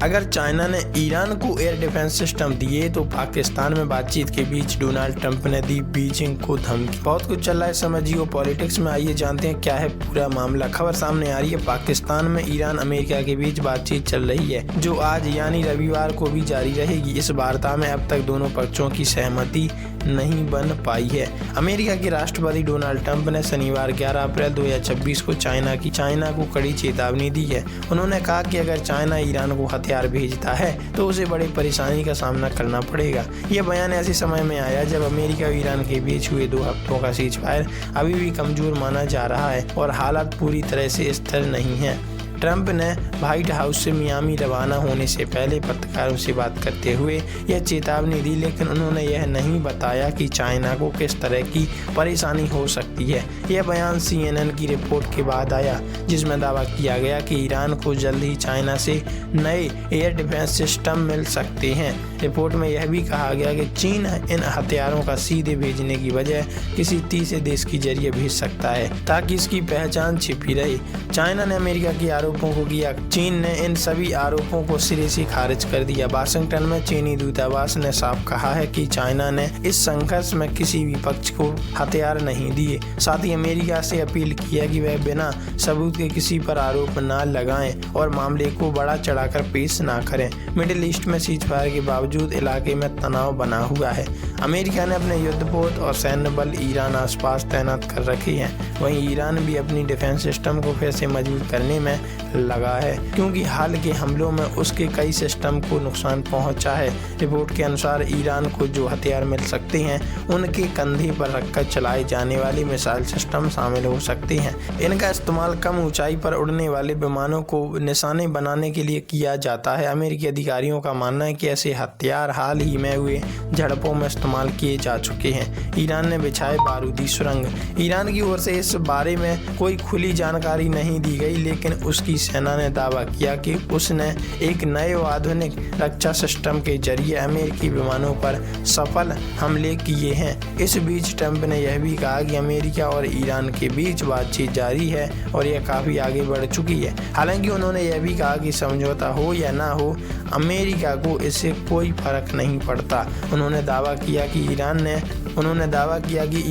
अगर चाइना ने ईरान को एयर डिफेंस सिस्टम दिए तो पाकिस्तान में बातचीत के बीच डोनाल्ड ट्रंप ने दी बीजिंग को धमकी। बहुत कुछ चल रहा है समय जियो पॉलिटिक्स में, आइए जानते हैं क्या है पूरा मामला। खबर सामने आ रही है, पाकिस्तान में ईरान अमेरिका के बीच बातचीत चल रही है जो आज यानी रविवार को भी जारी रहेगी। इस वार्ता में अब तक दोनों पक्षों की सहमति नहीं बन पाई है। अमेरिका के राष्ट्रपति डोनाल्ड ट्रंप ने शनिवार 11 अप्रैल 2026 को चाइना को कड़ी चेतावनी दी है। उन्होंने कहा कि अगर चाइना ईरान को हथियार भेजता है तो उसे बड़ी परेशानी का सामना करना पड़ेगा। यह बयान ऐसे समय में आया जब अमेरिका और ईरान के बीच हुए 2 हफ्तों का सीज फायर अभी भी कमजोर माना जा रहा है और हालात पूरी तरह से स्थिर नहीं है। ट्रंप ने व्हाइट हाउस से मियामी रवाना होने से पहले पत्रकारों से बात करते हुए यह चेतावनी दी, लेकिन उन्होंने यह नहीं बताया कि चाइना को किस तरह की परेशानी हो सकती है। यह बयान CNN की रिपोर्ट के बाद आया जिसमें दावा किया गया कि ईरान को जल्द ही चाइना से नए एयर डिफेंस सिस्टम मिल सकते हैं। रिपोर्ट में यह भी कहा गया कि चीन इन हथियारों का सीधे भेजने की बजाय किसी तीसरे देश के जरिए भेज सकता है ताकि इसकी पहचान छिपी रहे। चाइना ने अमेरिका के आरोपों को किया। चीन ने इन सभी आरोपों को सिरे से खारिज कर दिया। वाशिंगटन में चीनी दूतावास ने साफ कहा है कि चाइना ने इस संघर्ष में किसी भी पक्ष को हथियार नहीं दिए। साथ ही अमेरिका से अपील की है कि वह बिना सबूत के किसी पर आरोप न लगाएं और मामले को बढ़ा चढ़ाकर पेश न करें। मिडिल ईस्ट में सीज फायर के बावजूद इलाके में तनाव बना हुआ है। अमेरिका ने अपने युद्धपोत और सैन्य बल ईरान आसपास तैनात कर रखे हैं। वहीं ईरान भी अपनी डिफेंस सिस्टम को फिर से मजबूत करने में लगा है क्योंकि हाल के हमलों में उसके कई सिस्टम को नुकसान पहुंचा है। रिपोर्ट के अनुसार ईरान को जो हथियार मिल सकते हैं उनके कंधे पर रखकर चलाए जाने वाले मिसाइल सिस्टम शामिल हो सकते हैं। इनका इस्तेमाल कम ऊंचाई पर उड़ने वाले विमानों को निशाने बनाने के लिए किया जाता है। अमेरिकी अधिकारियों का मानना है कि ऐसे हथियार हाल ही में हुए झड़पों में इस्तेमाल किए जा चुके हैं। ईरान ने बिछाए बारूदी सुरंग। ईरान की ओर से इस बारे में कोई खुली जानकारी नहीं दी गई, लेकिन उसकी सेना ने दावा किया कि उसने एक नए आधुनिक रक्षा सिस्टम के जरिए अमेरिकी विमानों पर सफल हमले किए हैं। इस बीच ट्रंप ने यह भी कहा कि अमेरिका और ईरान के बीच बातचीत जारी है और यह काफी आगे बढ़ चुकी है। हालांकि उन्होंने यह भी कहा कि समझौता हो या ना हो अमेरिका को इससे कोई फर्क नहीं पड़ता। उन्होंने दावा किया कि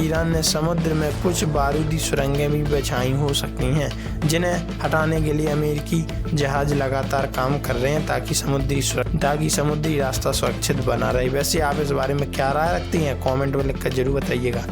ईरान ने समुद्र में कुछ बारूदी सुरंगें भी बिछाई हो सकती हैं जिन्हें हटाने के लिए अमेरिकी जहाज लगातार काम कर रहे हैं ताकि समुद्री रास्ता सुरक्षित बना रहे। वैसे आप इस बारे में क्या राय रखते हैं? कमेंट में लिखकर जरूर बताइएगा।